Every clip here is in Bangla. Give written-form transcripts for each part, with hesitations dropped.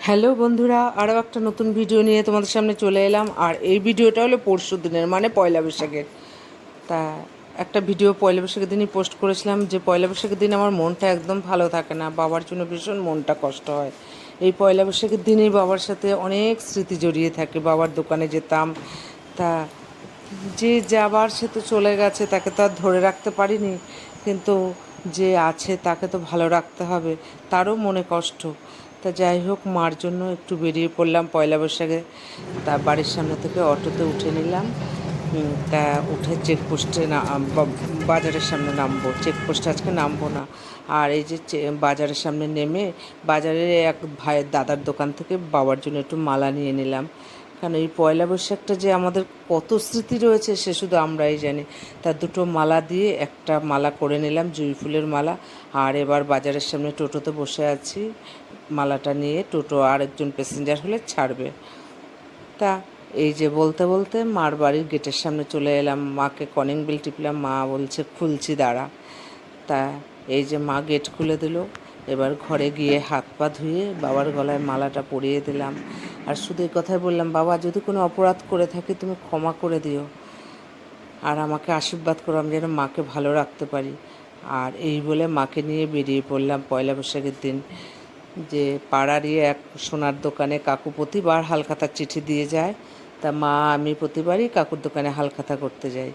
হ্যালো বন্ধুরা, আরও একটা নতুন ভিডিও নিয়ে তোমাদের সামনে চলে এলাম। আর এই ভিডিওটা হলো পরশু দিনের, মানে পয়লা বৈশাখের। তা একটা ভিডিও পয়লা বৈশাখের দিনই পোস্ট করেছিলাম যে পয়লা বৈশাখের দিন আমার মনটা একদম ভালো থাকে না, বাবার জন্য ভীষণ মনটা কষ্ট হয়। এই পয়লা বৈশাখের দিনেই বাবার সাথে অনেক স্মৃতি জড়িয়ে থাকে। বাবার দোকানে যেতাম। তা যে যাবার সে তো চলে গেছে, তাকে তো আর ধরে রাখতে পারিনি, কিন্তু যে আছে তাকে তো ভালো রাখতে হবে, তারও মনে কষ্ট। তা যাই হোক, মার জন্য একটু বেরিয়ে পড়লাম পয়লা বৈশাখে। তা বাড়ির সামনে থেকে অটোতে উঠে নিলাম। তা উঠে চেকপোস্টে না, বাজারের সামনে নামবো। চেকপোস্টে আজকে নামবো না। আর এই যে বাজারের সামনে নেমে বাজারের এক ভাইয়ের দাদার দোকান থেকে বাবার জন্য একটু মালা নিয়ে নিলাম। কারণ এই পয়লা বৈশাখটা যে আমাদের কত স্মৃতি রয়েছে সে শুধু আমরাই জানি। তার দুটো মালা দিয়ে একটা মালা করে নিলাম, জুঁই ফুলের মালা। আর এবার বাজারের সামনে টোটোতে বসে আছি, মালাটা নিয়ে টোটো আর একজন প্যাসেঞ্জার হলে ছাড়বে। তা এই যে বলতে বলতে মার বাড়ির গেটের সামনে চলে এলাম। মাকে কলিং বেল টিপলাম, মা বলছে খুলছি দাঁড়া। তা এই যে মা গেট খুলে দিল। এবার ঘরে গিয়ে হাত পা ধুয়ে বাবার গলায় মালাটা পরিয়ে দিলাম। আর শুধু এই কথাই বললাম, বাবা যদি কোনো অপরাধ করে থাকি তুমি ক্ষমা করে দিও, আর আমাকে আশীর্বাদ করো আমি যেন মাকে ভালো রাখতে পারি। আর এই বলে মাকে নিয়ে বেরিয়ে পড়লাম পয়লা বৈশাখের দিন। যে পাড়ারই এক সোনার দোকানে কাকু প্রতিবার হালখাতার চিঠি দিয়ে যায়। তা মা আমি প্রতিবারই কাকুর দোকানে হালখাতা করতে যাই।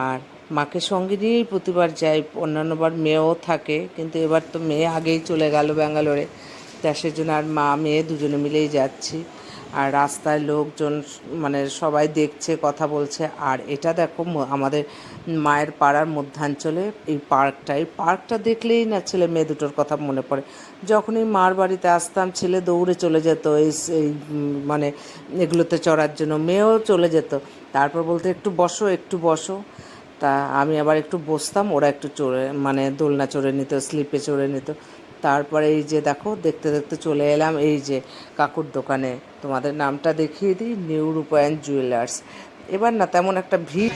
আর মাকে সঙ্গে নিয়েই প্রতিবার যাই। অন্যান্যবার মেয়েও থাকে, কিন্তু এবার তো মেয়ে আগেই চলে গেল ব্যাঙ্গালোরে। তা সেজন্য আর মা মেয়ে দুজনে মিলেই যাচ্ছি। আর রাস্তায় লোকজন মানে সবাই দেখছে, কথা বলছে। আর এটা দেখো আমাদের মায়ের পাড়ার মধ্যাঞ্চলে এই পার্কটা দেখলেই না ছেলে মেয়ে দুটোর কথা মনে পড়ে। যখনই মার বাড়িতে আসতাম ছেলে দৌড়ে চলে যেত এই মানে এগুলোতে চড়ার জন্য, মেয়েও চলে যেত। তারপর বলতে একটু বসো একটু বসো। তা আমি আবার একটু বসতাম, ওরা একটু চড়ে মানে দোলনা চড়ে নিত, স্লিপে চড়ে নিত। তারপরে এই যে দেখো দেখতে দেখতে চলে এলাম এই যে কাকুর দোকানে। তোমাদের নামটা দেখিয়ে দিই, নিউ রূপায়ণ জুয়েলার্স। এবার না তেমন একটা ভিড়।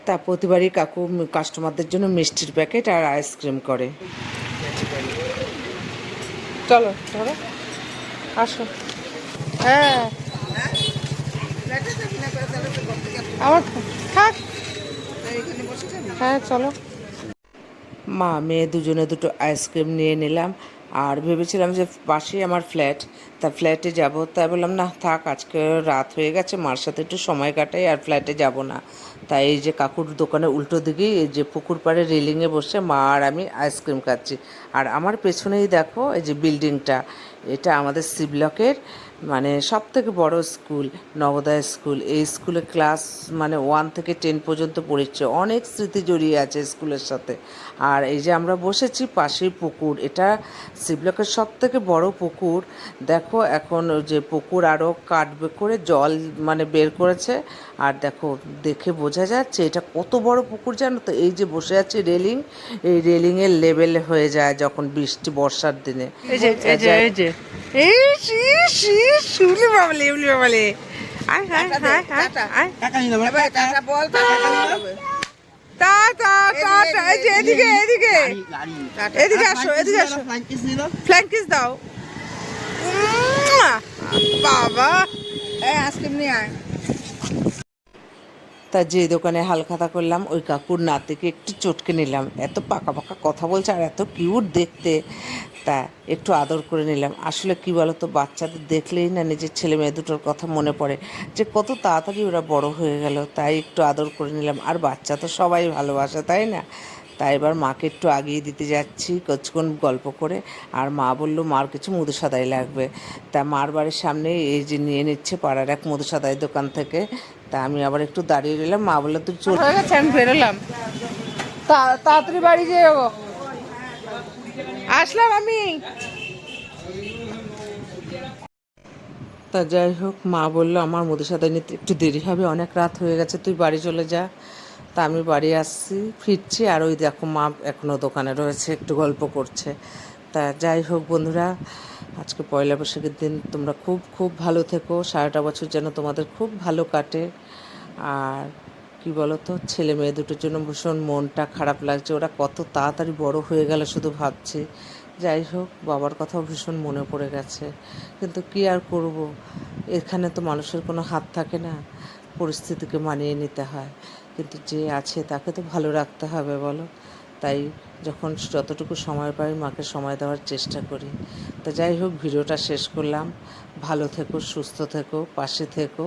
তা প্রতিবারই কাকু কাস্টমারদের জন্য মিষ্টির প্যাকেট আর আইসক্রিম করে। চলো চলো আসো। হ্যাঁ আমার থাক। হ্যাঁ চলো। মা মেয়ে দুজনে দুটো আইসক্রিম নিয়ে নিলাম। আর ভেবেছিলাম যে পাশেই আমার ফ্ল্যাট, তা ফ্ল্যাটে যাব। তাই বললাম না থাক, আজকে রাত হয়ে গেছে, মার সাথে একটু সময় কাটাই, আর ফ্ল্যাটে যাব না। তাই এই যে কাকুর দোকানে উল্টো দিকেই এই যে পুকুর পাড়ে রেলিংয়ে বসে মা আর আমি আইসক্রিম খাচ্ছি। আর আমার পেছনেই দেখো এই যে বিল্ডিংটা, এটা আমাদের সি ব্লকের মানে সব থেকে বড় স্কুল, নবোদয় স্কুল। এই স্কুলে ক্লাস মানে 1 থেকে 10 পর্যন্ত পড়েছে, অনেক স্মৃতি জড়িয়ে আছে স্কুলের সাথে। আর এই যে আমরা বসেছি পাশেই পুকুর, এটা সি ব্লকের সব থেকে বড় পুকুর। দেখো এখন যে পুকুর আরও কাটবে করে জল মানে বের করেছে। আর দেখো দেখে বোঝা যাচ্ছে এটা কত বড় পুকুর জানো তো। এই যে বসে আছে রেলিং, এই রেলিংয়ের লেভেল হয়ে যায় যখন বৃষ্টি বর্ষার দিনে। এই যে এই যে এই যে এই শুলি বাবলে উলি বাবলে আয় হায় হায় হায় আয় টাটা বল টা টা টা। এই যে এদিকে এদিকে এদিকে আসো এদিকে আসো, ফ্ল্যাঙ্ক কিস দাও। বাবা আইসক্রিম নিয়ে আয়। তা যে দোকানে হালখাতা করলাম ওই কাকুর নাতিকে একটু চটকে নিলাম, এত পাকা পাকা কথা বলছে আর এত কিউট দেখতে। তা একটু আদর করে নিলাম। আসলে কি বলো তো, বাচ্চাদের দেখলেই না নিজের ছেলে মেয়ে দুটোর কথা মনে পড়ে যে কত তাড়াতাড়ি ওরা বড় হয়ে গেল। তাই একটু আদর করে নিলাম। আর বাচ্চা তো সবাই ভালোবাসে তাই না। তাই এবার মাকে একটু আগিয়ে দিতে যাচ্ছি কিছুক্ষণ গল্প করে। আর মা বললো মার কিছু মধু সাদাই লাগবে। তা মার বাড়ির সামনে এই যে নিয়ে নিচ্ছে পাড়ার এক মধু সাদাই দোকান থেকে। তা আমি আবার একটু দাঁড়িয়ে রইলাম। মা বললো তুই চল, হয়ে গেছে আমি বেরোলাম। তাড়াতাড়ি বাড়ি যেও। আসলাম আমি। তা যাই হোক, মা বললো আমার মধু সাদাই নিতে একটু দেরি হবে, অনেক রাত হয়ে গেছে, তুই বাড়ি চলে যা। তা আমি বাড়ি আসছি, ফিরছি। আর ওই দেখো মা এখনও দোকানে রয়েছে, একটু গল্প করছে। তা যাই হোক বন্ধুরা, আজকে পয়লা বৈশাখের দিন তোমরা খুব খুব ভালো থেকো, সারাটা বছর যেন তোমাদের খুব ভালো কাটে। আর কি বলো তো, ছেলে মেয়ে দুটোর জন্য ভীষণ মনটা খারাপ লাগছে। ওরা কত তাড়াতাড়ি বড় হয়ে গেল শুধু ভাবছি। যাই হোক, বাবার কথাও ভীষণ মনে পড়ে গেছে, কিন্তু কি আর করব, এখানে তো মানুষের কোনো হাত থাকে না, পরিস্থিতিকে মানিয়ে নিতে হয়। কিন্তু যে আছে তাকে তো ভালো রাখতে হবে বলো। তাই যখন যতটুকু সময় পাই মাকে সময় দেওয়ার চেষ্টা করি। তো যাই হোক, ভিডিওটা শেষ করলাম। ভালো থেকো, সুস্থ থেকো, পাশে থেকো।